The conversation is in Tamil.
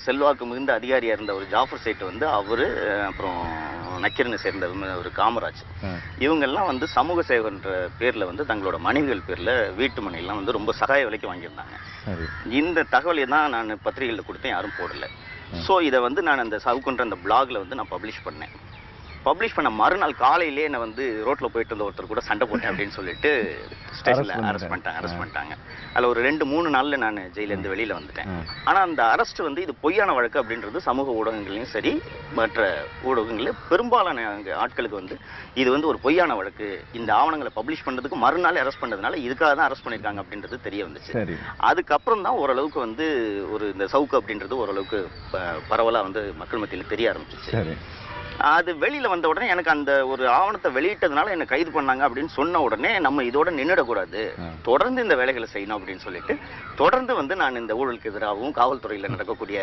செல்வாக்கு மிகுந்த அதிகாரியாக இருந்த ஒரு ஜாஃபர் சேட் வந்து அவர், அப்புறம் நக்கீரனை சேர்ந்த ஒரு காமராஜ், இவங்கெல்லாம் வந்து சமூக சேவைன்ற பேரில் வந்து தங்களோட மனைவிகள் பேரில் வீட்டு மனையெல்லாம் வந்து ரொம்ப சகாய விலைக்கு வாங்கியிருந்தாங்க. இந்த தகவலை தான் நான் பத்திரிகைகளில் கொடுத்தேன், யாரும் போடலை. ஸோ இதை வந்து நான் அந்த சவுக்குன்ற அந்த பிளாகில் வந்து நான் பப்ளிஷ் பண்ணேன். பப்ளிஷ் பண்ண மறுநாள் காலையிலே என்னை வந்து ரோட்டில் போயிட்டு இருந்த ஒருத்தர் கூட சண்டை போட்டேன் அப்படின்னு சொல்லிட்டு ஸ்டேஷனில் அரெஸ்ட் பண்ணிட்டாங்க. அதில் ஒரு 2-3 நாளில் நான் ஜெயிலேருந்து வெளியில் வந்துட்டேன். ஆனால் அந்த அரெஸ்ட் வந்து இது பொய்யான வழக்கு அப்படின்றது சமூக ஊடகங்களையும் சரி மற்ற ஊடகங்களில் பெரும்பாலான ஆட்களுக்கு வந்து இது வந்து ஒரு பொய்யான வழக்கு, இந்த ஆவணங்களை பப்ளிஷ் பண்ணுறதுக்கு மறுநாள் அரெஸ்ட் பண்ணதுனால இதுக்காக தான் அரெஸ்ட் பண்ணியிருக்காங்க அப்படின்றது தெரிய வந்துச்சு. அதுக்கப்புறம் தான் ஓரளவுக்கு வந்து இந்த சவுக்கு அப்படின்றது ஓரளவுக்கு பரவலாக வந்து மக்கள் மத்தியில் தெரிய ஆரம்பிச்சிச்சு. அது வெளியில் வந்த உடனே எனக்கு அந்த ஒரு ஆவணத்தை வெளியிட்டதுனால என்னை கைது பண்ணாங்க அப்படின்னு சொன்ன உடனே நம்ம இதோட நின்றுடக்கூடாது, தொடர்ந்து இந்த வேலைகளை செய்யணும் அப்படின்னு சொல்லிட்டு தொடர்ந்து வந்து நான் இந்த ஊழலுக்கு எதிராகவும் காவல்துறையில் நடக்கக்கூடிய